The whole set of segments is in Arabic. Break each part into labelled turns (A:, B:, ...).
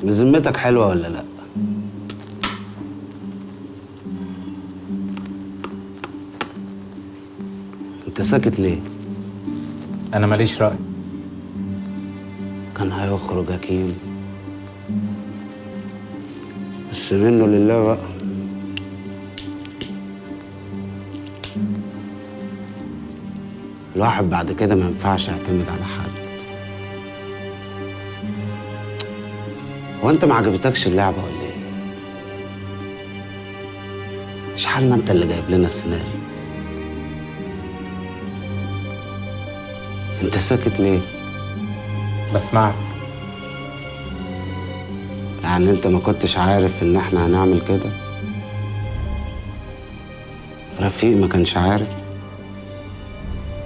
A: بذمتك حلوة ولا لأ؟ انت ساكت ليه؟
B: انا ماليش رأي.
A: كان هيخرج هكيم، بس منه لله بقى. الواحد بعد كده ما ينفعش يعتمد على حد. هو انت ما عجبتكش اللعبة ولا ايه؟ مش حال ما انت اللي جايب لنا السيناريو. انت ساكت ليه؟
B: بسمعك.
A: يعني انت ما كنتش عارف ان احنا هنعمل كده؟ رفيق ما كانش عارف؟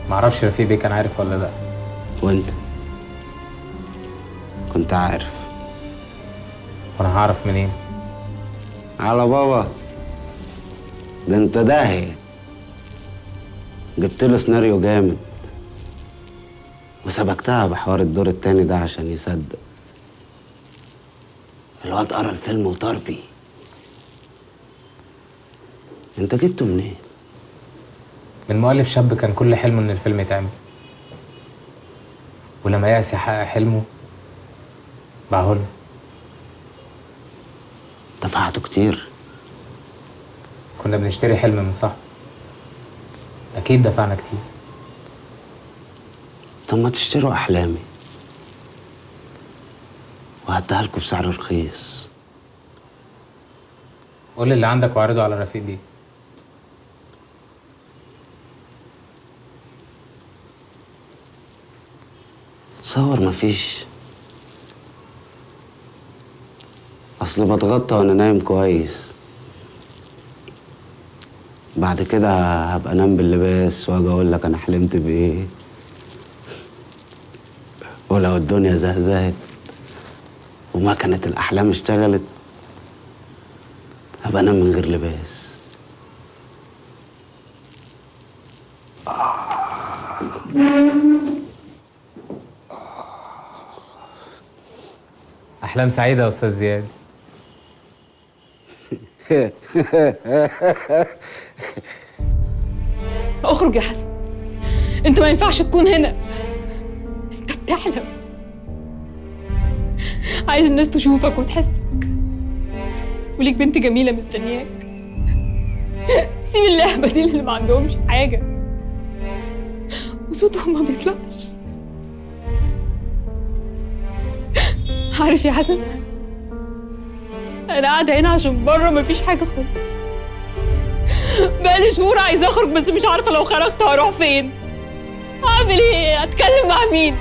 B: معرفش رفيق بيه كان عارف ولا لا.
A: وانت كنت عارف؟
B: وانا هعرف منين؟
A: على بابا، ده انت داهية. جبت له سيناريو جامد وسبكتها بحوار الدور التاني ده عشان يصدق. الواد قرا الفيلم وطار بيه. انت جبته منين؟
B: من مؤلف شاب كان كل حلمه ان الفيلم يتعمل، ولما يأس يحقق حلمه باعهولنا.
A: دفعته كتير؟
B: كنا بنشتري حلم من صاحبه، اكيد دفعنا كتير.
A: طب ما تشتروا احلامي وهديها لكم بسعر رخيص.
B: قول اللي عندك واعرضه على رفيق بيه.
A: صور مفيش، اصل بتغطى وانا نايم كويس. بعد كده هبقى انام باللباس واجي اقول لك انا حلمت بايه. ولو الدنيا زهزهت وما كانت الاحلام اشتغلت هبقى انام من غير لباس.
B: احلام سعيده يا استاذ زياد.
C: اخرج يا حسن، انت ما ينفعش تكون هنا. انت بتحلم، عايز الناس تشوفك وتحسك، وليك بنت جميله مستنياك. سيب اللعبه دي اللي ما عندهمش حاجه وصوتهم ما بيطلعش. عارف يا حسن، انا قاعده هنا عشان بره مفيش حاجه خالص. بقالي شهور عايزه اخرج بس مش عارفه لو خرجت هروح فين، اعمل ايه، اتكلم مع مين.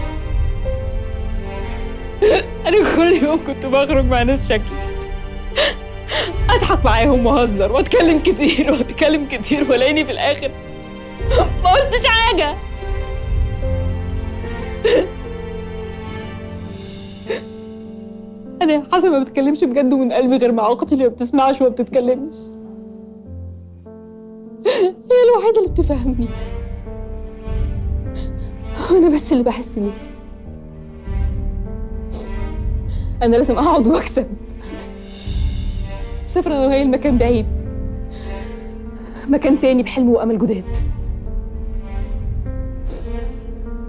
C: انا كل يوم كنت بخرج مع ناس شكلي، اضحك معاهم واهزر واتكلم كتير واتكلم كتير، والاقيني في الاخر ما قلتش حاجه. انا يا حسن ما بتكلمش بجد ومن قلبي غير مع اختي اللي ما بتسمعش وما بتتكلمش. هي الوحيده اللي بتفهمني، انا بس اللي بحس بيه. انا لازم اقعد واكسب، سافر انا وهي المكان بعيد، مكان تاني بحلم وامل جداد،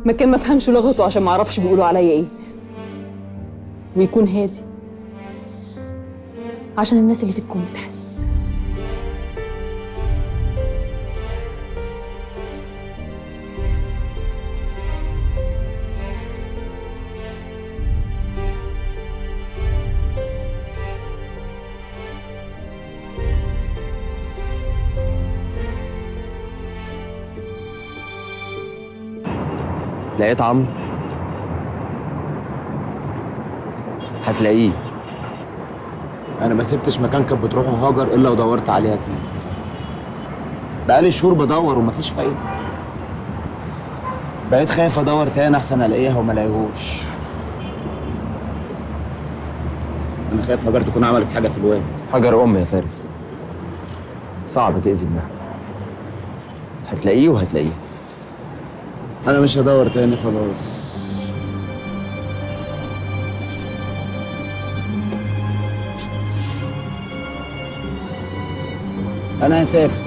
C: مكان ما افهمش لغته عشان ما اعرفش بيقولوا عليا ايه، ويكون هادي عشان الناس اللي فيه تكون بتحس.
D: لقيت عمرو؟ هتلاقيه.
E: انا ما سبتش مكان كانت بتروحه هاجر الا ودورت عليها فيه. بقالي شهور بدور ومفيش فايده. بقيت خايف ادور تاني احسن الاقيها وما الاقيهوش. انا خايف هاجر تكون عملت حاجه في الواد.
D: هاجر يا فارس، صعب تأذي ابنها. هتلاقيه وهتلاقيه.
E: انا مش هدور تاني خلاص.
A: انا هسافر.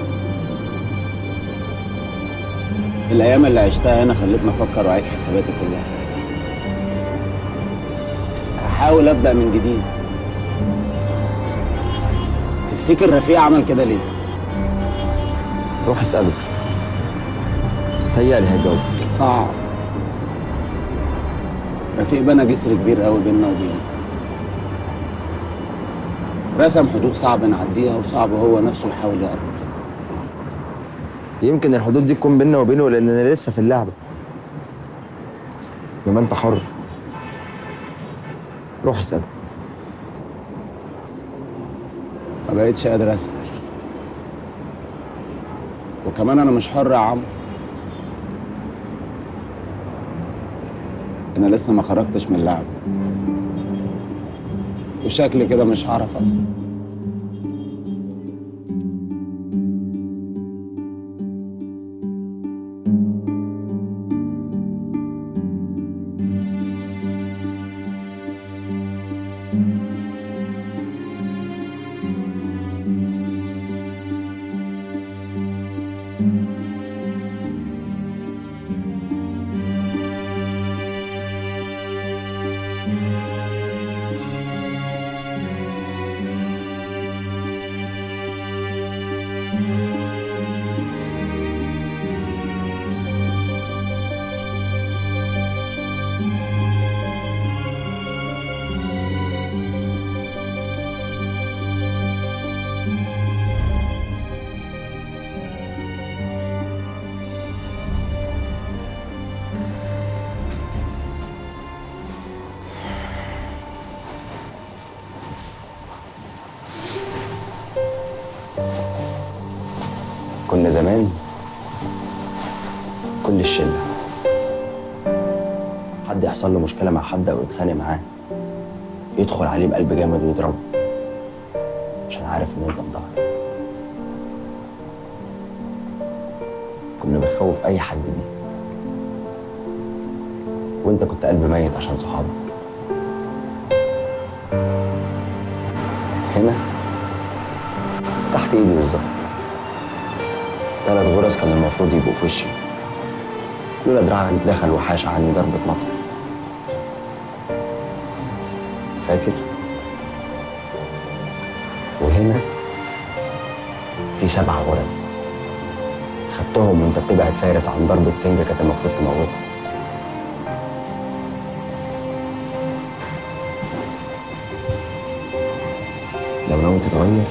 A: الايام اللي عشتها هنا خلتني افكر واعيد حساباتي كلها. هحاول ابدا من جديد. تفتكر رفيق عمل كده ليه؟
D: روح اسأله. تهيألي هيجاوب.
A: صعب. رفيق بنى جسر كبير قوي بيننا وبينه. رسم حدود صعب نعديها وصعب هو نفسه يحاول يقرب.
D: يمكن الحدود دي تكون بيننا وبينه لأننا لسه في اللعبة. بما أنت حر. روح اسأله.
A: ما بقتش قادر اسال. وكمان انا مش حر يا عمرو. انا لسه ما خرجتش من اللعبه. وشكلي كده مش هعرف اخرج.
D: كنا زمان كل الشلة حد يحصل له مشكلة مع حد أو يتخانق معاه يدخل عليه بقلب جامد ويضربه عشان عارف إن أنت في ظهره. كنا بنخوف أي حد بيه وأنت كنت قلب ميت عشان صحابك. هنا تحت إيدي بالظبط 3 غرز كان المفروض يبقوا في وشي لولا دراعك دخل وحاش عني ضربة مطر. فاكر؟ وهنا في 7 غرز خدتهم وانت بتبعد فارس عن ضربة سنجة كانت المفروض تموتك. لو ناوي تتغير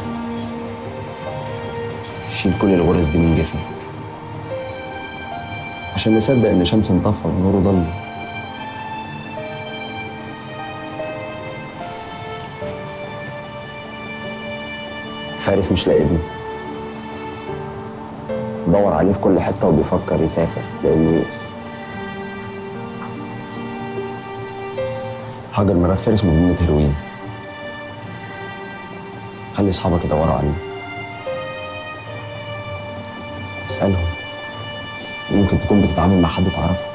D: شيل كل الغرز دي من جسمك عشان نصدق ان شمس انطفى ونوره ضل. فارس مش لاقي ابنه، دور عليه في كل حته وبيفكر يسافر لانه يئس. هاجر مرات فارس مدمنة هيروين. خلي اصحابك يدوروا عنه، اسألهم، ممكن تكون بتتعامل مع حد تعرفه.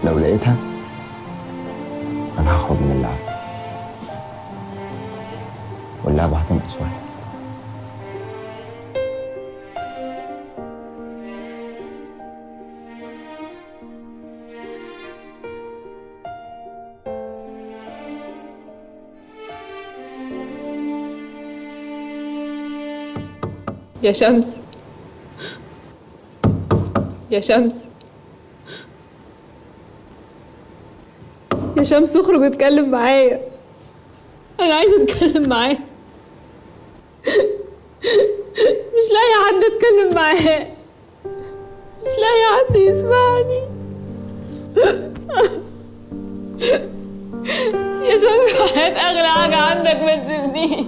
D: لو لقيتها انا هخرج من اللعبة واللعبة هتنقص واحد.
C: يا شمس، يا شمس، يا شمس اخرج واتكلم معايا. انا عايزه اتكلم معاه. مش لاقي حد اتكلم معاه، مش لاقي حد يسمعني. يا شمس حياة اغلى حاجه عندك، ما تسيبنيش،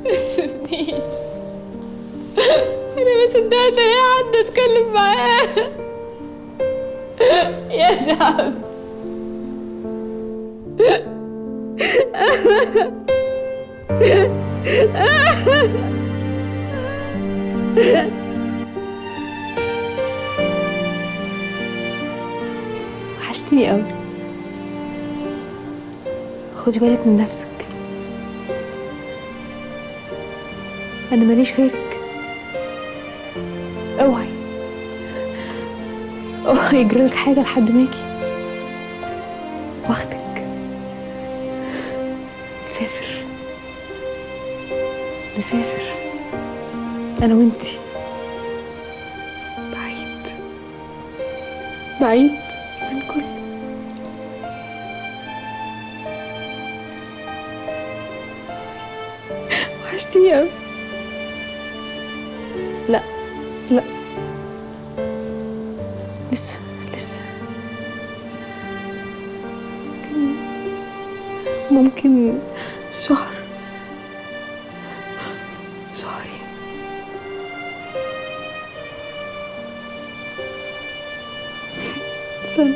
C: ما تسيبنيش. انا ما صدقت الاقي حد اتكلم معاه. يا شمس، وحشتني قوي. خدي بالك من نفسك، انا ماليش غيرك. اوعي يجرالك حاجه لحد ما اجي واخدك نسافر انا وانتي بعيد عن كله. وحشتيني قوي. لا لسه ممكن شهرين سنة.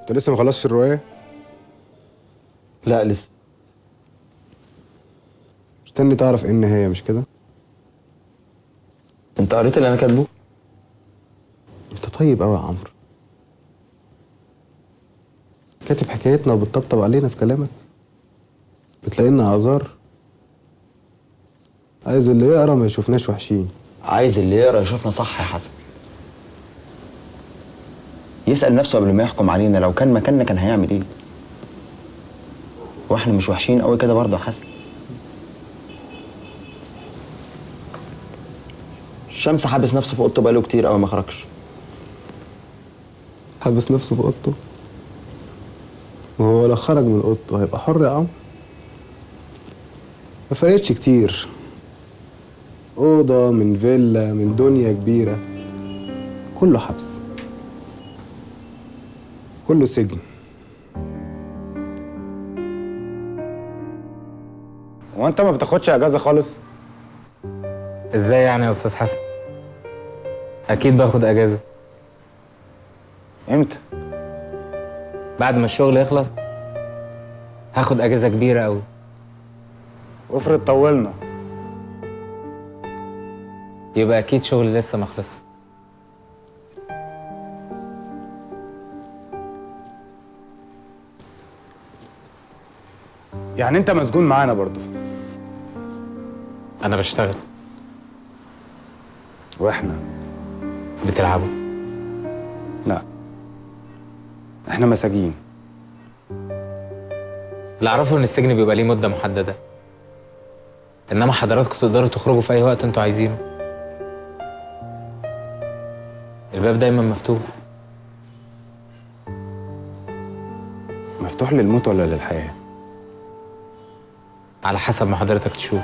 F: انت لسه ما خلصتش الرواية؟
D: لا لسه.
F: مستني تعرف ايه النهاية مش كده؟
D: انت قريت اللي انا كاتبه؟
F: انت طيب قوي يا عمرو. كاتب حكايتنا وبتطبطب علينا في كلامك، بتلاقينا اعذار. عايز اللي يقرا ما يشوفناش وحشين.
D: عايز اللي يقرا يشوفنا صح يا حسن، يسأل نفسه قبل ما يحكم علينا. لو كان مكاننا كان هيعمل ايه؟ واحنا مش وحشين قوي كده برضه يا حسن. شمس حابس نفسه في اوضته بقاله كتير قوي ما خرجش.
F: حبس نفسه في اوضته؟ وهو لو خرج من اوضته هيبقى حر يا عمرو؟ ما فرقتش كتير. اوضه من فيلا من دنيا كبيره، كله حبس، كله سجن.
E: هو انت ما بتاخدش اجازه خالص؟
B: ازاي يعني يا استاذ حسن؟ اكيد باخد اجازه.
E: امتى؟
B: بعد ما الشغل يخلص هاخد اجازه كبيره قوي.
E: وافرض طولنا؟
B: يبقى اكيد شغلي لسه ما خلص.
E: يعني انت مسجون معانا برضه؟
B: انا بشتغل.
E: واحنا؟
B: بتلعبوا؟
E: لا، احنا مساجين.
B: اللي اعرفه ان السجن بيبقى ليه مده محدده، انما حضراتكم تقدروا تخرجوا في اي وقت انتوا عايزينه. الباب دايما مفتوح.
E: مفتوح للموت ولا للحياه؟
B: على حسب ما حضرتك تشوف.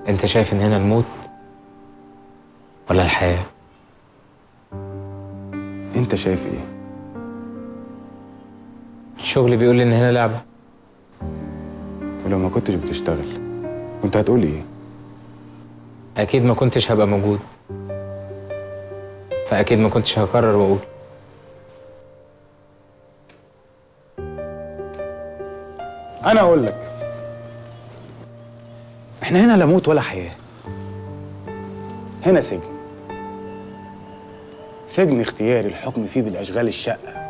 B: انت شايف ان هنا الموت ولا الحياه؟
E: انت شايف ايه؟
B: الشغل بيقول لي ان هنا لعبه.
E: ولو ما كنتش بتشتغل كنت هتقول ايه؟
B: اكيد ما كنتش هبقى موجود، فاكيد ما كنتش هكرر واقول.
E: انا اقول لك، احنا هنا لا موت ولا حياه. هنا سجن اختياري الحكم فيه بالاشغال الشاقه.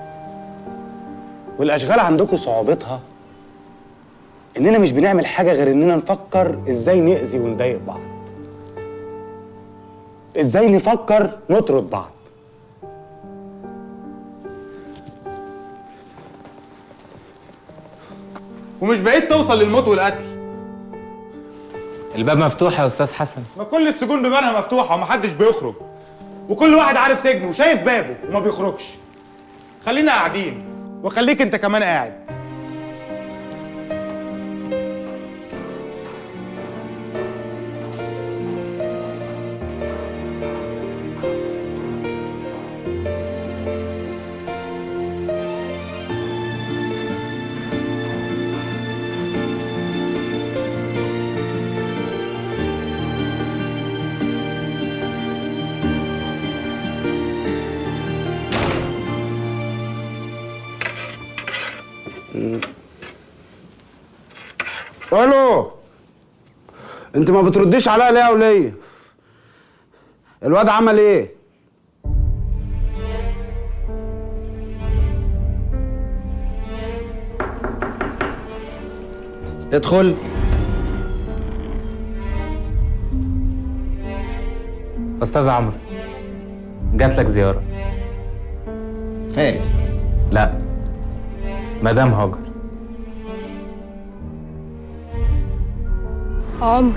E: والاشغال عندكم صعوبتها اننا مش بنعمل حاجه غير اننا نفكر ازاي نأذي ونضايق بعض، ازاي نفكر نطرد بعض. ومش بعيد توصل للموت والقتل.
B: الباب مفتوح يا استاذ حسن.
E: ما كل السجون بيبانها مفتوحه ومحدش بيخرج، وكل واحد عارف سجنه وشايف بابه وما بيخرجش. خلينا قاعدين وخليك انت كمان قاعد.
A: الو، انت ما بترديش عليا ليه يا وليه؟ الواد عمل ايه؟ ادخل.
B: استاذ عمرو، جات لك زياره.
D: فارس.
B: لا، مدام هاجر.
G: عمرو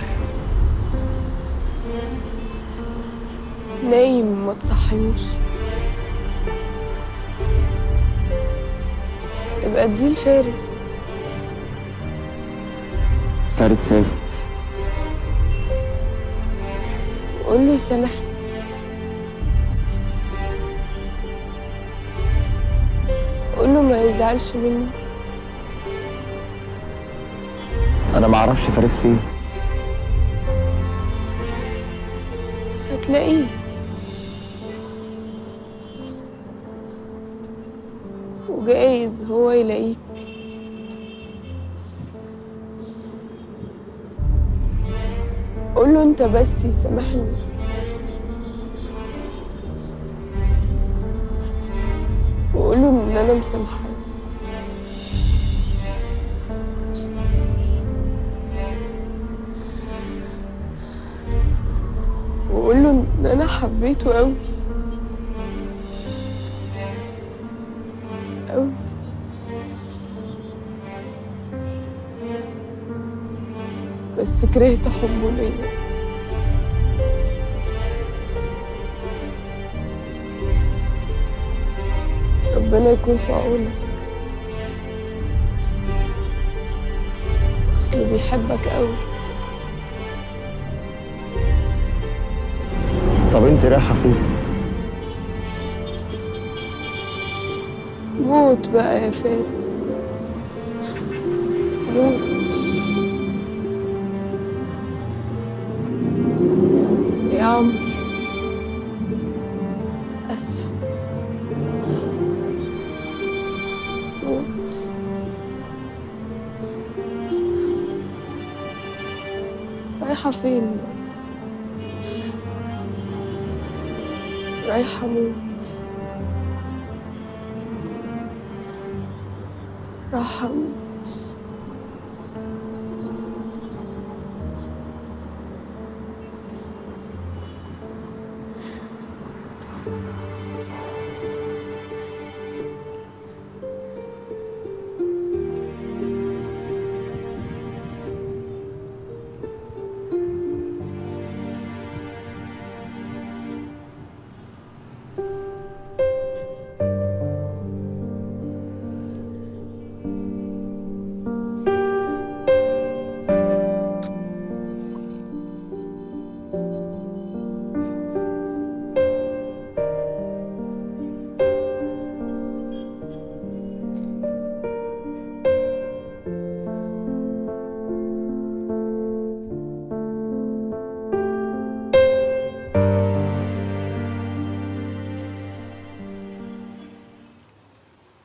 G: نايم، ما تصحيوش. ابقى اديه لفارس.
D: فارس ايه؟
G: قول له يسامحني. قول له ما يزعلش مني.
D: انا ما اعرفش فارس فين.
G: هتلاقيه. وجايز هو يلاقيك. قول له انت بس يسامحني. وقول له ان انا مسامحاه. وقول له ان انا حبيته قوي قوي. بس كرهت حبه ليا. ربنا يكون في عونك. اصله بيحبك قوي.
D: طب انت رايحه فين؟
G: موت بقى يا فارس، موت. يا عمرو اسف. موت. رايحة فين؟ رايحة موت. رايحة موت.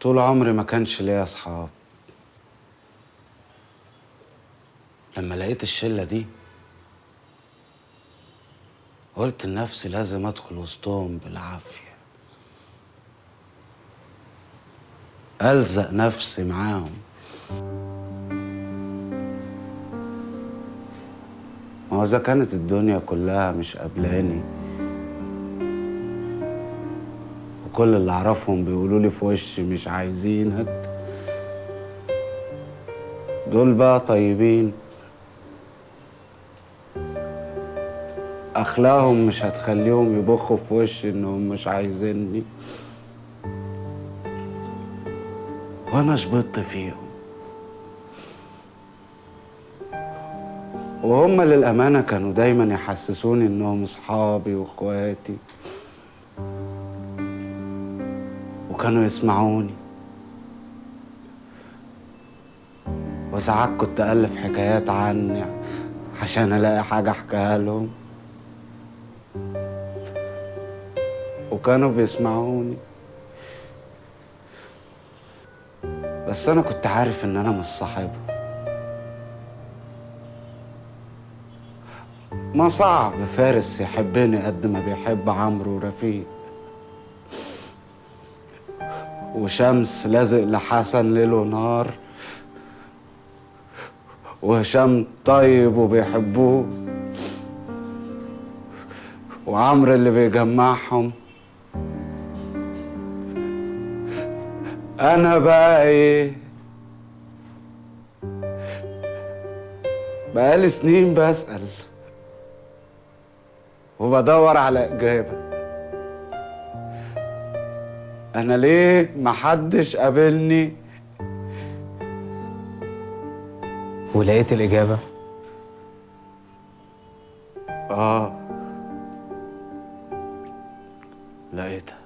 A: طول عمري ما كانش ليا اصحاب. لما لقيت الشلة دي قلت لنفسي لازم ادخل وسطهم بالعافية، ألزق نفسي معاهم. ما هو إذا كانت الدنيا كلها مش قبلاني وكل اللي أعرفهم بيقولوا لي في وشي مش عايزينك، دول بقى طيبين، أخلاقهم مش هتخليهم يبخوا في وشي إنهم مش عايزيني، وأنا شبطت فيهم. وهم للأمانة كانوا دايما يحسسوني إنهم أصحابي وإخواتي، وكانوا يسمعوني، وساعات كنت ألف حكايات عني عشان ألاقي حاجة أحكيها لهم، وكانوا بيسمعوني. بس أنا كنت عارف إن أنا مش صاحبهم، ما صعب فارس يحبني قد ما بيحب عمرو ورفيق، وشمس لازق لحسن ليل ونهار، وهشام طيب وبيحبوه، وعمرو اللي بيجمعهم. انا بقى ايه؟ بقالي سنين بسأل وبدور على إجابة. أنا ليه محدش قابلني؟
B: ولقيت الإجابة؟
A: لقيتها.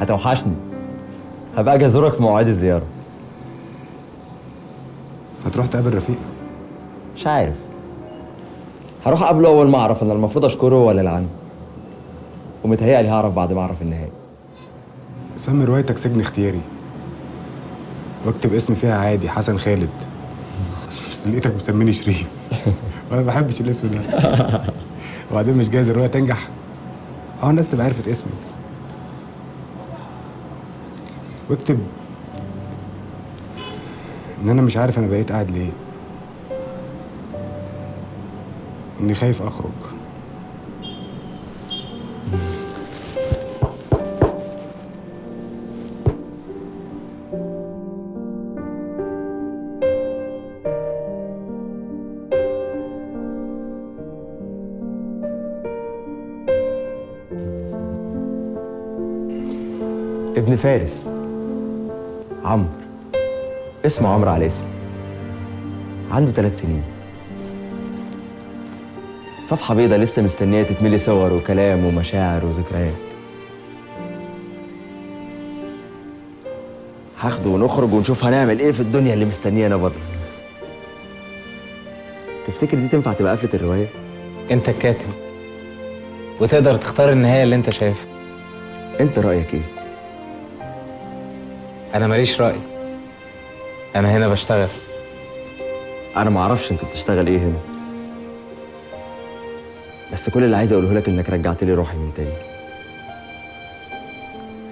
D: هتوحشني. هبقى اجي ازورك في مواعيد الزياره.
F: هتروح تقابل رفيق؟
D: مش عارف. هروح اقابله اول ما اعرف انا المفروض اشكره ولا العنه. ومتهيألي هعرف بعد ما اعرف النهايه.
F: سمي روايتك سجن اختياري، واكتب اسم فيها عادي حسن خالد. بس لقيتك مسميني شريف. وانا ما بحبش الاسم ده. وبعدين مش جايز الروايه تنجح؟ الناس تبقى عرفت اسمي. واكتب ان انا مش عارف انا بقيت قاعد ليه، اني خايف اخرج.
D: ابن فارس، عمرو، اسمه عمرو على اسمي. عنده 3 سنين. صفحة بيضة لسه مستنية تتملي صور وكلام ومشاعر وذكريات. هاخده ونخرج ونشوف هنعمل ايه في الدنيا اللي مستنيانا بره. تفتكر دي تنفع تبقى قفلة الرواية؟
B: أنت الكاتب وتقدر تختار النهاية اللي أنت شايفها.
D: انت رأيك ايه؟
B: أنا ماليش رأي، أنا هنا بشتغل.
D: انا معرفش انت بتشتغل ايه هنا، بس كل اللي عايز اقوله لك انك رجعت لي روحي من تاني.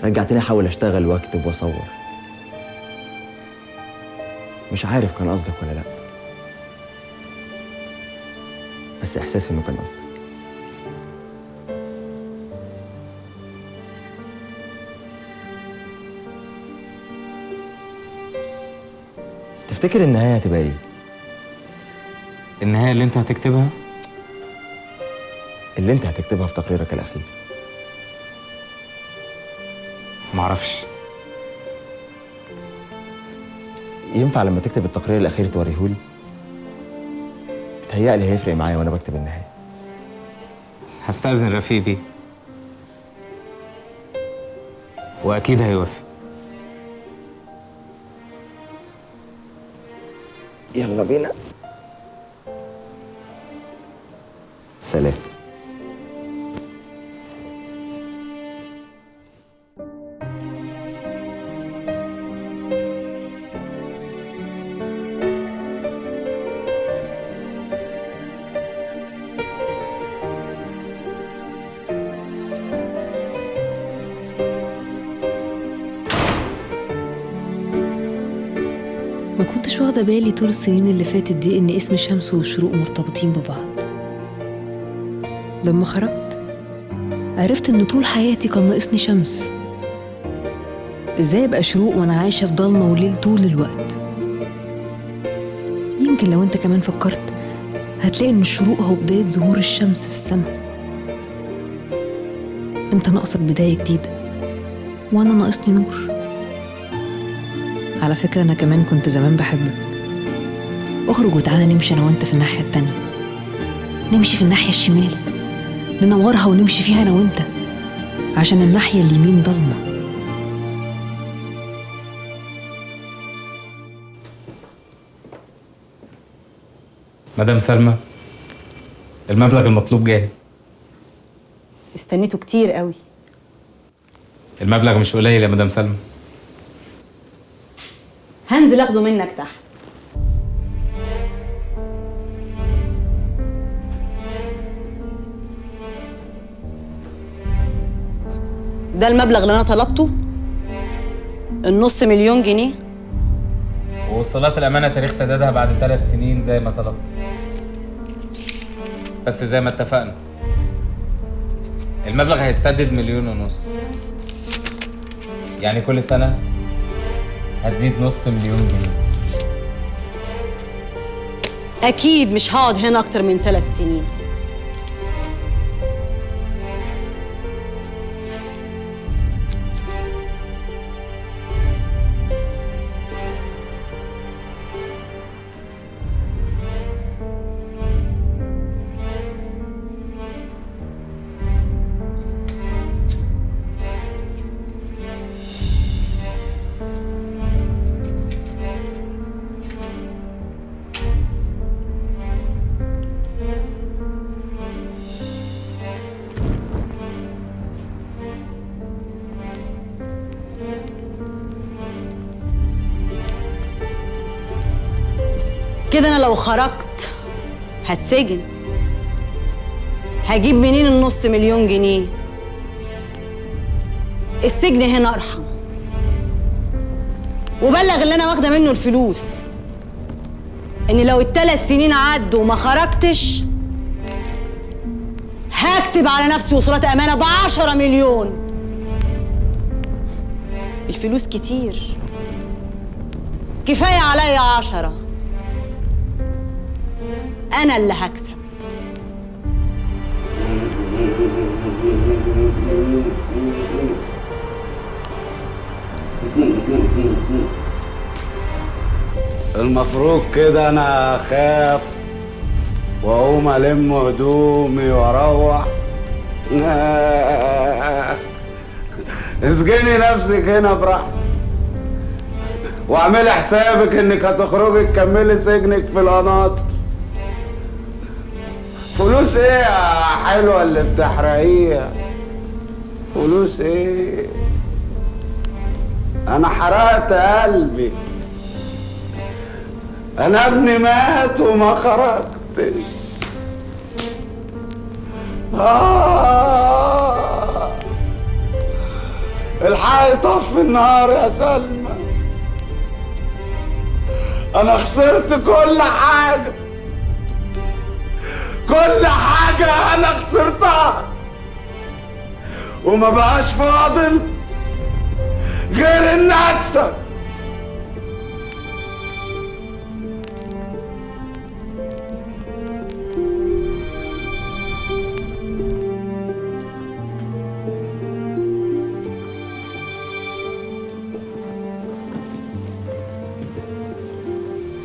D: رجعتني احاول اشتغل واكتب واصور. مش عارف كان قصدك ولا لا، بس احساسي انه كان قصدك. تفتكر النهاية هتبقى ايه؟
B: النهاية اللي أنت هتكتبها؟
D: اللي انت هتكتبها في تقريرك الأخير.
B: معرفش.
D: ينفع لما تكتب التقرير الأخير توريهولي؟ بتهيألي هيفرق معايا وأنا بكتب النهاية.
B: هستأذن رفيق بيه وأكيد هيوافق.
D: يلا بينا. سلام.
H: ما كنتش واخدة بالي طول السنين اللي فاتت دي إن اسم شمس والشروق مرتبطين ببعض. لما خرجت عرفت إن طول حياتي كان ناقصني شمس. إزاي أبقى شروق وأنا عايشة في ضلمة وليل طول الوقت؟ يمكن لو أنت كمان فكرت هتلاقي إن الشروق هو بداية ظهور الشمس في السماء. أنت ناقصك بداية جديدة وأنا ناقصني نور. على فكرة أنا كمان كنت زمان بحبك. اخرج وتعالى نمشي أنا وأنت في الناحية التانية، نمشي في الناحية الشمال، ننورها ونمشي فيها أنا وأنت، عشان الناحية اليمين ضلمة.
B: مدام سلمى، المبلغ المطلوب جاهز.
I: استنيته كتير قوي.
B: المبلغ مش قليل يا مدام سلمى.
I: هنزل اخده منك تحت. ده المبلغ اللي انا طلبته؟ النص مليون جنيه؟
B: ووصلات الامانه تاريخ سدادها بعد 3 سنين زي ما طلبت. بس زي ما اتفقنا المبلغ هيتسدد 1.5 مليون. يعني كل سنه هتزيد نص مليون جنيه.
I: اكيد مش هقعد هنا اكتر من 3 سنين. كده انا لو خرجت هتسجن. هجيب منين النص مليون جنيه؟ السجن هنا ارحم. وبلغ اللي انا واخده منه الفلوس ان لو ال3 سنين عدوا وما خرجتش هكتب على نفسي وصولات امانه ب10 مليون. الفلوس كتير، كفايه عليا 10. أنا اللي هكسب.
A: المفروض كده انا اخاف واقوم الم هدومي واروح. اسجني نفسك هنا براحتك واعملي حسابك انك هتخرجي تكملي سجنك في القناطر. فلوس ايه يا حلوه اللي بتحرقيها؟ فلوس ايه؟ انا حرقت قلبي. انا ابني مات وما خرجتش. الحقي طفي النهار يا سلمى. انا خسرت كل حاجه، كل حاجة أنا خسرتها وما بقاش فاضل غير إني أكسب.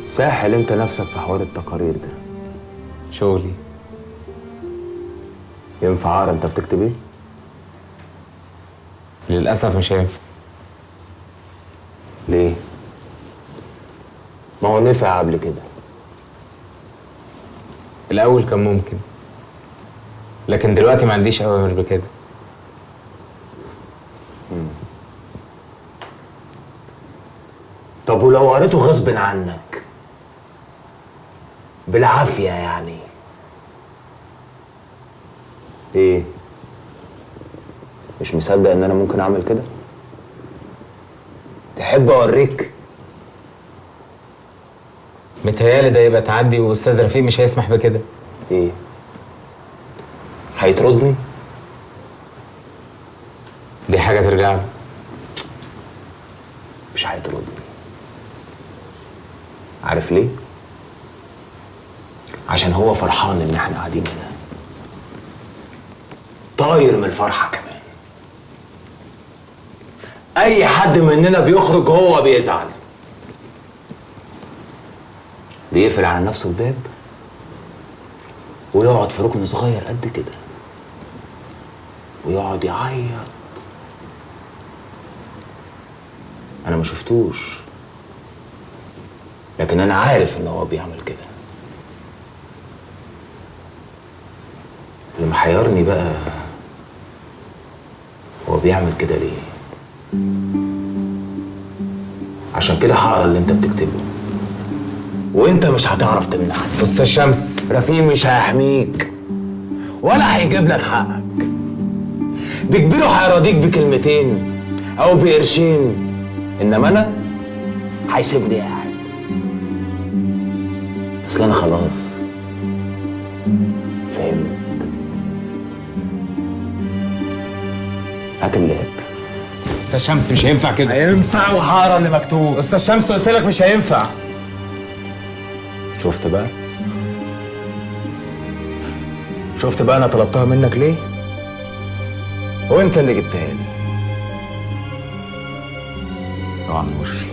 D: ساحل انت نفسك في حوار التقارير ده.
B: شغلي.
D: ينفع اقرا انت بتكتب ايه؟
B: للاسف مش هينفع.
D: ليه؟ ما هو نفع قبل كده.
B: الاول كان ممكن، لكن دلوقتي ما عنديش اوامر بكده.
D: طب ولو قريته غصب عنك بالعافيه يعني ايه؟ مش مصدق ان انا ممكن اعمل كده؟ تحب اوريك؟
B: متهيألي ده يبقى تعدي، واستاذ رفيق مش هيسمح بكده.
D: ايه؟ هيطردني؟
B: دي حاجه ترجع له.
D: مش هيطردني. عارف ليه؟ عشان هو فرحان ان احنا قاعدين هنا، طاير من الفرحه كمان. اي حد مننا بيخرج هو بيزعل، بيقفل على نفسه الباب ويقعد في ركن صغير قد كده ويقعد يعيط. انا ما شفتوش، لكن انا عارف ان هو بيعمل كده. اللي محيرني بقى هو بيعمل كده ليه؟ عشان كده هقرا اللي انت بتكتبه، وانت مش هتعرف تمنعني.
B: استاذ شمس،
D: رفيق مش هيحميك ولا هيجيب لك حقك. بكبيره هيراضيك بكلمتين او بقرشين، انما انا هيسيبني قاعد. اصل انا خلاص فهمت. هات اللاب.
B: استاذ شمس مش هينفع كده.
D: هينفع وهقرا اللي مكتوب.
B: استاذ شمس قلت لك مش هينفع.
D: شفت بقى؟ شفت بقى انا طلبتها منك ليه؟ وانت اللي جبتها لي. طبعا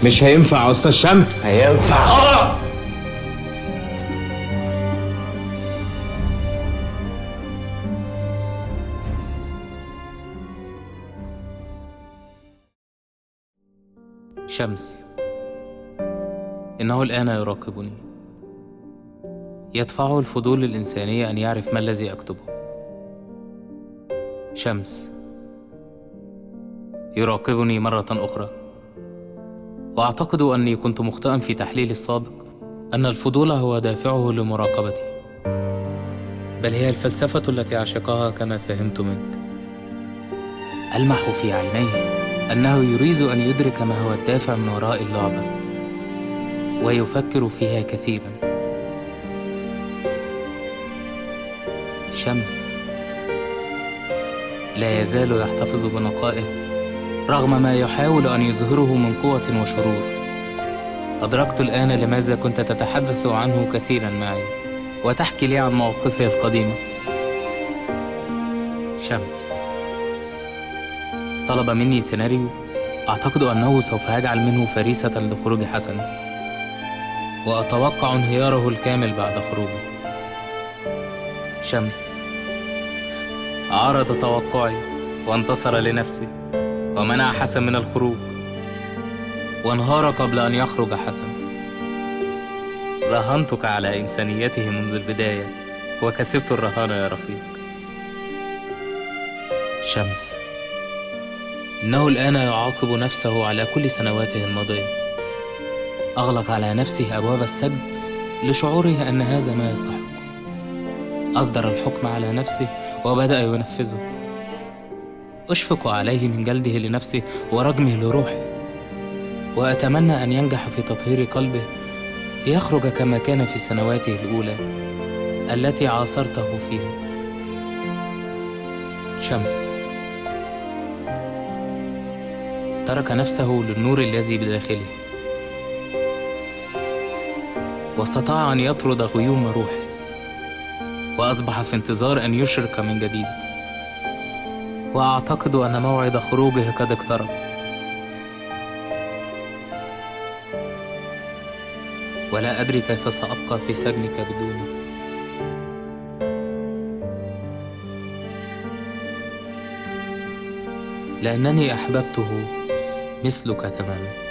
B: مش هينفع يا استاذ شمس.
D: هينفع.
B: شمس، إنه الآن يراقبني. يدفعه الفضول الإنساني أن يعرف ما الذي أكتبه. شمس يراقبني مرة أخرى، وأعتقد أني كنت مخطئا في تحليلي السابق أن الفضول هو دافعه لمراقبتي، بل هي الفلسفة التي أعشقها كما فهمت منك. ألمح في عينيه أنه يريد أن يدرك ما هو الدافع من وراء اللعبة، ويفكر فيها كثيرا. شمس لا يزال يحتفظ بنقائه رغم ما يحاول أن يظهره من قوة وشرور. أدركت الآن لماذا كنت تتحدث عنه كثيرا معي وتحكي لي عن مواقفه القديمة. شمس طلب مني سيناريو أعتقد أنه سوف يجعل منه فريسة لخروج حسن، وأتوقع انهياره الكامل بعد خروجه. شمس عارض توقعي وانتصر لنفسه ومنع حسن من الخروج، وانهار قبل أن يخرج حسن. راهنتك على إنسانيته منذ البداية وكسبت الرهان يا رفيق. شمس إنه الآن يعاقب نفسه على كل سنواته الماضية. أغلق على نفسه أبواب السجن لشعوره أن هذا ما يستحق. أصدر الحكم على نفسه وبدأ ينفذه. أشفق عليه من جلده لنفسه ورجمه لروحه، وأتمنى أن ينجح في تطهير قلبه ليخرج كما كان في سنواته الأولى التي عاصرته فيها. شمس ترك نفسه للنور الذي بداخله، واستطاع أن يطرد غيوم روحه، وأصبح في انتظار أن يشرق من جديد. وأعتقد أن موعد خروجه قد اقترب. ولا أدري كيف سأبقى في سجنك بدونه. لأنني أحببته مثلك تماما.